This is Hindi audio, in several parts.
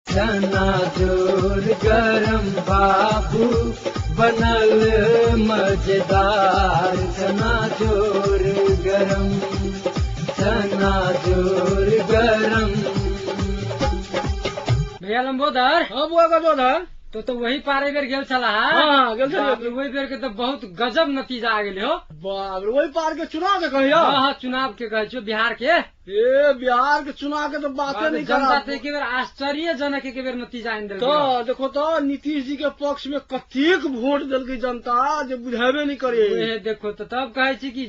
चनाचूर गरम बाबू बनल मजेदार, चनाचूर गरम, चनाचूर गरम। भैया लंबोदर, हाँ बुआ गजोधर, तो वही पारे बेर गेल छला है। हाँ गेल छलियै। बाप रे, वही बेर के तो बहुत गजब नतीजा आ गेले हो। बाप रे, वही पार के चुनाव के कहियो। हाँ हाँ, चुनाव के कहे छो बिहार के। ए बिहार के चुनाव के तो बातें नहीं जनता करा। तो एक बेर आश्चर्यजनक एक बेर नतीजा आनि देलकै। तो देखो तो नीतीश जी के पक्ष में कतेक वोट दिलकै जनता जे बुझेबे नहीं करे। ओहे देखो तो तब कहे छी कि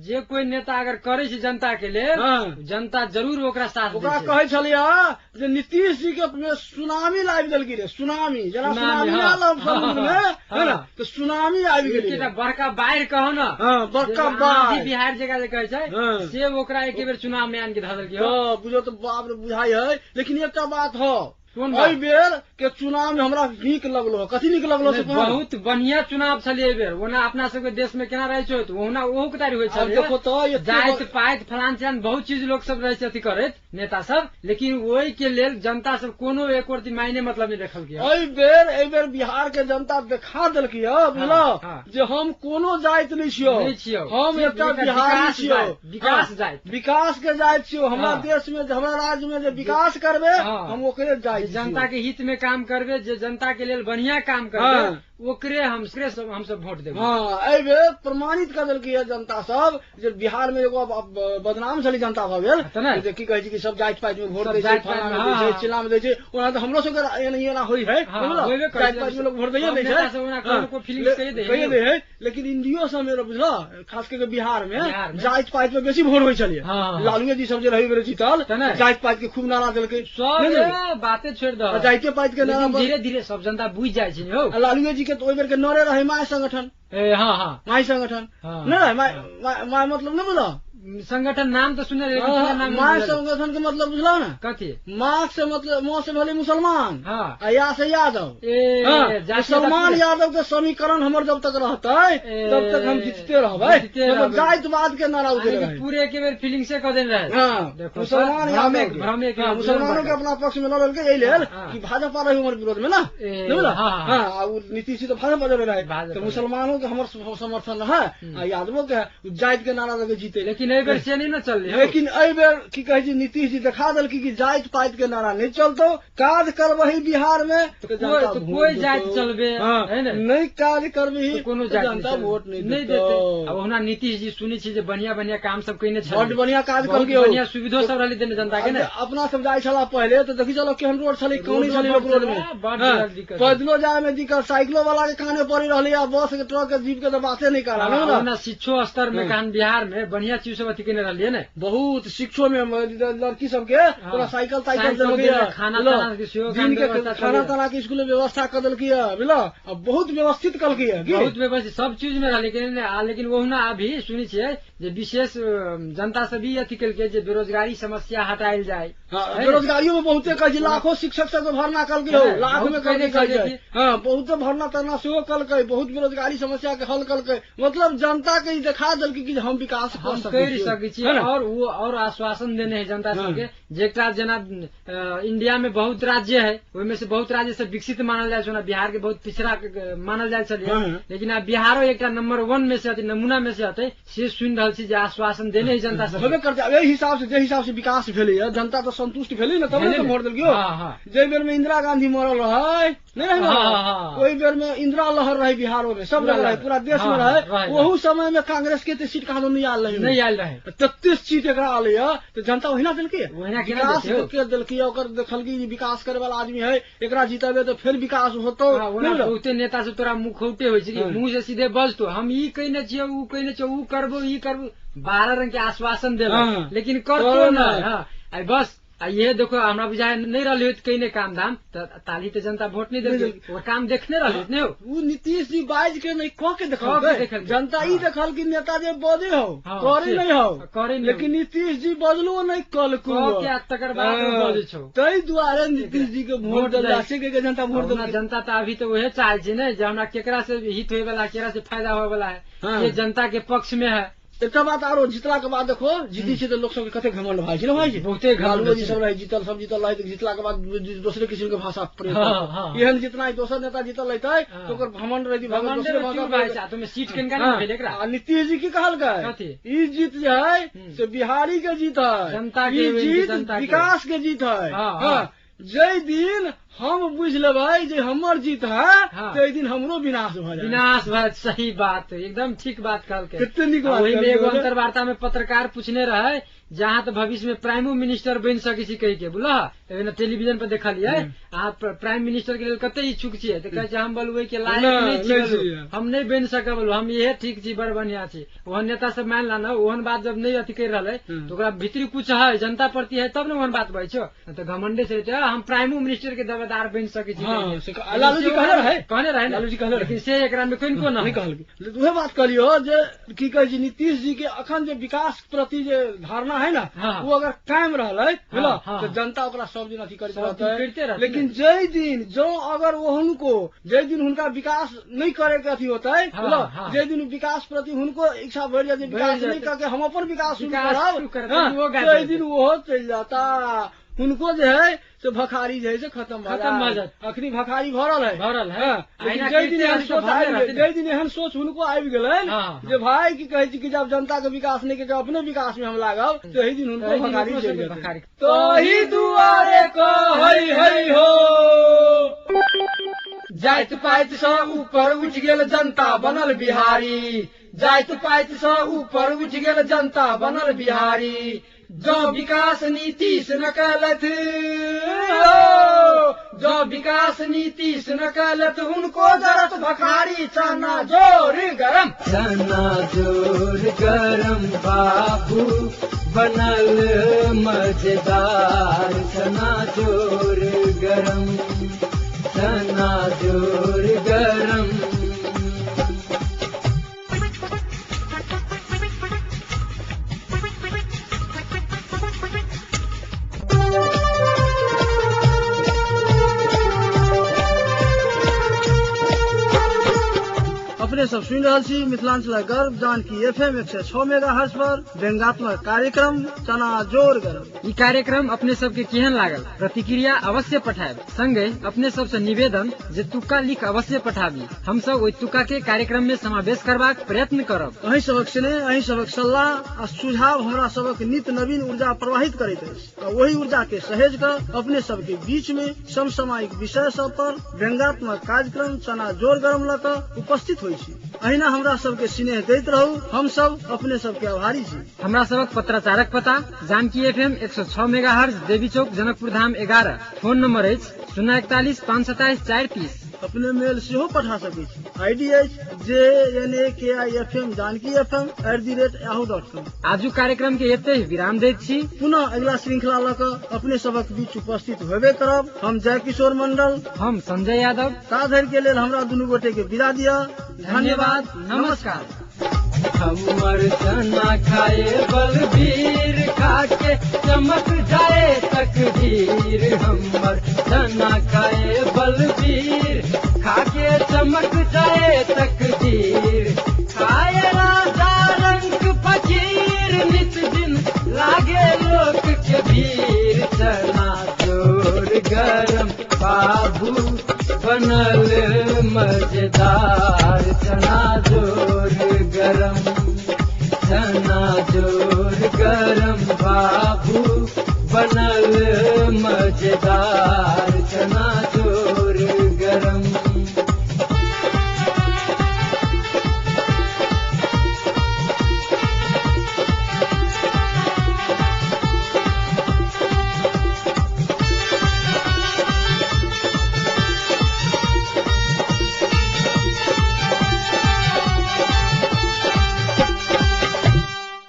जे कोई नेता अगर करे छै जनता के लेल, हाँ। जनता जरूर ओकरा साथ दै ओकरा छै। कहे छलियै जे नीतीश जी के सुनामी लाबि देलकै रे, सुनामी जेना सुनामी, सुनामी हाँ। आयल समुद्र में, है ना, हाँ। तो सुनामी आबि गेलै। एकटा बड़का बाढ़ि कहो न, हाँ, बड़का जे बाढ़ि। आंधी बिहार जगह जे कहे छै, हाँ। से ओकरा एक बेर चुनाव में आनि के धऽ देलकै हो। तो बुझो तो बाप रे बुझाई है। लेकिन एकटा बात हो, कोन बात? एहि बेर के चुनाव में हमरा नीक लगलो। कथी नीक लगलो से बहुत बढ़िया चुनाव छलै एहि बेर। ओना अपना सबके देश में केना रहै छै, ओना ओहो के तारी होइ अब छै। देखो तो ये जाति पाति फलान चिलान बहुत चीज लोग सब रहै छै अथी करैत नेता सब, लेकिन ओहि के लेल जनता सब कोनो एक रती मायने मतलब नहीं रखल गया। एहि बेर बिहार के जनता देखा देलकै बुझलो हाँ। जे हम कोनो जाति नहीं छियो, नहीं छियो। हम एकटा एकटा बिहारी विकास छियो, जाति, विकास हाँ, जाति। विकास के जाति छियो। हमरा हाँ। देश में हमरा राज्य में जे विकास करबे हाँ। हम ओकरे जाति जे जनता छियो। के हित में काम करबे, जे जनता के लेल बढ़िया काम करबे, हाँ। ओकरे हम सब वोट देबे। हाँ, एहि बेर प्रमाणित कर देलकै है जनता सब जे बिहार में एगो अब बदनाम छलै जनता भऽ गेल, तऽ नहि? जे की कहै छै कि सब जाति पाति में वोट सब दै छै, जाति फलाना पाति में में, दै छै, हाँ। चिल्ला में दै छै। ओना तऽ हमरो सबके एना होइ है, हाँ, बुझलो? होइबे करै जाति छै। पाति में लोग वोट दैए सब दै नेता छै, सब ओना हाँ। कोनो feelings कहिए दै है। कहिए दै है। लेकिन इंडियो सब में बुझलो, खास करके बिहार में बिहार में। जाति पाति में बेसी वोट होइ छलै। हाँ। लालू जी सब जे रही बेर जीतल, तऽ नहि? जाति पाति के खूब नारा देलकै। सब नहि देलकै? ए, बाते छोड़ दो। आ जाति पाति के नारा पर- धीरे धीरे सब जनता बुझ जाय छै हो। आ लालू जी के तो ओहि बेर के नरे रहे माय संगठन, ए, हाँ हाँ, माई संगठन हाँ। नहीं रहे माय मतलब नहीं बुझलो। संगठन नाम तो सुने लेकिन पूरा नाम नहीं माय बुझल। संगठन के मतलब बुझलो ना, कथी? माँ से मतलब माँ से भले मुसलमान, हाँ। आ या से यादव। ए, हाँ, जातीय मुसलमान तत्व- यादव के समीकरण हमर जब तक रहते तब तक हम जीतते रहबे। जीतते मतलब रहबै। जातिवाद के नारा उठे यानी कि रहे। पूरे के बेर फीलिंग से कह देने रहे। हाँ, देखो, मुसलमान सब यादव भ्रमे- के। भ्रमे के हाँ, मुसलमानों के अपना पक्ष में लड़ल के यही लेल हाँ। कि भाजपा रही हमारे विरोध में ना, ए, नहीं बोला? हाँ, हाँ। हाँ, आ उ नीतीश जी तो भाजपा जब रहे, भाजपा तो में। मुसलमानों के हमर समर्थन है, आ यादवों के जाति के नारा लगे जीते। लेकिन एहि बेर से नहीं न चल रही। लेकिन एहि बेर की कहे छै नीतीश जी देखा देलकै कि जाति पाति के नारा नहीं चलतो, काज करबही बिहार में तो जनता तो वोट कोई देतौ। जाति चलबे, हाँ, है ना? नहीं काज करबही तो कोनो तो जाति जनता चलबे। वोट नहीं नहीं देतौ। देते। अब ओना नीतीश जी सुनी छी जे बढ़िया बढ़िया काम सब कइने छल। बड्ड बढ़िया काज बहुत कलकै हो। बढ़िया सुविधो सब रहलै देने जनता के ने। अपना सब जाय छला पहले तो देखी चलो केहन रोड छलै, कौनी रोडो छलै बड्ड रोड में, छलै, बड्ड हाँ, ज्यादा दिक्कत पैदलो जाय में दिक्कत, साइकिलो वाला के काने पड़ी रहलै, आ बस के ट्रक के जीप के तो बाते नहीं करा हाँ, ना। ओना शिक्षो स्तर में कहान बिहार में बढ़िया चीज सब अथी कइने रहलिए ने। बहुत शिक्षो में लड़की सबके पूरा साइकिल ताइकिल साइकिल देलकै देलक, है, खाना बुझलो? ताना के सेहो दिन के व्यवस्था खाना चलैए। ताना के स्कूल में व्यवस्था कर देलकै है, बुझलो? अब बहुत व्यवस्थित कलकै है की? बहुत व्यवस्थित सब चीज में रह, लेकिन ओहुना अभी सुनी छियै जे विशेष जनता से भी अथी केलकै जे बेरोजगारी समस्या हटायल जाए। हाँ, है? बेरोजगारियों में बहुते कहै छै, लाखों शिक्षक सबके भरना कलकै हो, है, लाख बहुत में पहले कलकै कहै छै। छै। हाँ, बहुते भरना तरना सेहो कलकै, बहुत बेरोजगारी समस्या के हल कलकै। मतलब जनता के ई देखा देलकै कि हम विकास हम कर कर सकै छी। है ना? और वो और आश्वासन देने है जनता हाँ। सबके जेकरा जना इंडिया में बहुत राज्य है, ओहिमे से बहुत राज्य से विकसित मानल जाय छै, ओना बिहार के बहुत पिछड़ा मानल जाय छलै। हाँ। लेकिन आब बिहारो एकटा नंबर 1 में से नमूना में से हतै, से सुनि रहल छी जे आश्वासन देने है जनता सब। हेबे करतै। एहि हिसाब से जे हिसाब से विकास भेलैए, जनता तो संतुष्ट भेलै ने, तब ने भेलै तो ने। वोट देलकै। हाँ, हाँ। जै बेर में इंदिरा गांधी मरल रहे, नहीं रहे हाँ, मरल? हाँ। ओहि बेर में इंदिरा लहर रहे बिहारो में, सब पूरा जगह रहे, लहर। पूरा देश हाँ, में हाँ, रहे। रहे। ओहू समय में कांग्रेस के सीट कहाँ नहीं आयल रहे, नहीं आयल रहे। 33 सीट एकरा आलै है, तो जनता ओहिना देलकै। ओहिना केना विकास देतै हो? के देलकै, ओकर देखलकै जे विकास करे वाला आदमी है, एकरा जीतेबे तो फिर विकास होतो। हाँ, ओना नहीं बुझलौ? बहुते नेता सब तोरा मुखौटे होइ छै कि हाँ। मुंह से सीधे बजतो हम ई कइने छियै, ऊ कइने छियै, ऊ करबो ई करबो, 12 रंग के आश्वासन देलक, हाँ। लेकिन करतो करो ना। नहीं। हाँ, आ बस आ ये देखो हमरा बुझाय नहीं रहले होत कइने काम धाम, त ताली ते जनता वोट नहीं देलकै, वो काम देखने रहले होत ने हो। उ नीतीश जी बाज के नहीं कह के कह के देखल देखलकै। जनता ई हाँ। देखल कि नेता जे बजे हो, हाँ, करे से- नहीं हो, करे नहीं लेकिन नीतीश जी बजलो नहीं कलकू। कह के आ तकर बाद वो बजे छौ। तै दुआरे नीतीश जी के वोट वोट देल दै- जा छै के जनता वोट अपना देल। जनता तो अभी तो वही चाहे छै ने जे हमरा केकरा से हित होए वाला, केकरा से फायदा होए वाला है, हाँ। ये जनता के पक्ष में है, एक बात आरो जीतला के बाद देखो जीती छै तो लोग सब के कते घमंड भाई छै ना भाई बहुते घमंड लालू जी सब रहे जीतल सब जीतल रहे जीतला के बाद दूसरे किस्म के भाषा प्रयोग एहन जितना दोसर नेता जीतल रहते तो ओकर घमंड रही दूसरे भाषा तुम सीट किनका नहीं भेल एकरा नीतीश जी की कहलकै ई जीत जे है से बिहारी के जीत है, जनता के जीत विकास के जीत है। जय दिन हम बुझ लेबै जे हमर जीत है तै दिन हमरो विनाश भ जाए। विनाश भ सही बात एकदम ठीक बात कहलकै। कितने निक बात वही में एगो अंतर्वार्ता में पत्रकार पूछने रहे जहाँ तो भविष्य में प्राइम मिनिस्टर बन सकै छी कहि के बोला टेलीविजन पर देखलियै अहाँ प्राइम मिनिस्टर के लेल कते इच्छुक छियै तो कहै छै हम बोलबै के लायक नहीं छी, हम नहीं बन सकब, हम इहे ठीक छी, बड़ बढ़िया छी। ओहन नेता सब मान ला न ओहन बात जब नहीं अथी कर रहलै तो ओकरा भीतरी कुछ है जनता प्रति है तब न ओहन बात कहै छौ तो घमंडे से हम प्राइम मिनिस्टर के दावेदार बन सकै छी। लालू जी कहने रहे लालू जी कहले लेकिन से एकरा में कोन को नहीं कहलकै। उहे बात कहलियो जे की कहै छै नीतीश जी के अखन जे विकास प्रति जे धारणा है ना वो अगर कायम रहलै तो जनता ओकरा सब दिन अथी करते रहते। लेकिन जय दिन जो अगर उनको जय दिन हुनका विकास नहीं करे के अथी होता है जय दिन विकास प्रति उनको इच्छा बढ़ जाती विकास नहीं करके हम अपन विकास शुरू करब जय दिन वो चल जाता उनको जो है से भखारी जो है से खत्म हो जाए। अखनी भखारी भरल है लेकिन जय दिन एहन सोच उनको आबि गेलै जे भाई की कहै छै कि जब जनता के विकास नहीं के अपने विकास में हम लागब तो यही दिन उनको भखारी चल जाए। तो ही दुआरे कहै हो जाइत पाइत से ऊपर उठ गेल जनता बनल बिहारी, जाइत पाइत से ऊपर उठ गेल जनता बनल बिहारी। जो विकास नीति से न कहलत जो विकास नीति से न कहलत उनको जरत भखारी चना जोर गरम बाबू बनल मजेदार चना जोर गरम चना जोर गरम। अपने सब सुन रहा छी मिथिलांचल गर्व जानकी FM 106 मेगाहर्ट्ज पर व्यंग्यात्मक कार्यक्रम चना जोर गरम। ई कार्यक्रम अपने सबके केहन लागल प्रतिक्रिया अवश्य पठाएब। संगे अपने सबसे निवेदन जे तुक्का लिख अवश्य पठाबी, हम सब ओहि तुक्का के कार्यक्रम में समावेश करबाक प्रयत्न करब। अहीं सबक स्नेह अहीं सबक सलाह आ सुझाव हमरा सबक नित नवीन ऊर्जा प्रवाहित करैत अछि आ वही ऊर्जा के सहेज कर अपने सबके बीच में समसामयिक विषय सब पर व्यंग्यात्मक कार्यक्रम चना जोर गरम लऽ कऽ उपस्थित होइ छी। अहिना हमरा सबके स्नेह दैत रहू, हम सब अपने सबके आभारी छी। हमरा सबक पत्राचारक पता जानकी FM 106 मेगाहर्ट्ज देवी चौक जनकपुर धाम 11, फोन नंबर अछि 041 527 430। अपने मेल सेहो पठा सकै छी। ID अछि JNAKIFM जानकी FM @yahoo.com। आजू कार्यक्रम के एते विराम दैत छी। पुनः अगला श्रृंखला लऽ कऽ अपने सबक बीच उपस्थित होबे करब। हम जय किशोर मंडल, हम संजय यादव। ताधर के लेल हमरा दुनू गोटे के विदा दिया। धन्यवाद, नमस्कार। हमर चना खाए बलबीर खाके चमक जाए तकदीर, हमर चना खाए बलबीर खाके चमक जाए तकदीर। खाए राजा रंग फकीर नित दिन लागे लोक के भीड़, चना जोर गरम बाबू बनल मजेदार चना जोर गरम चना जोर गरम बाबू बनल मजेदार।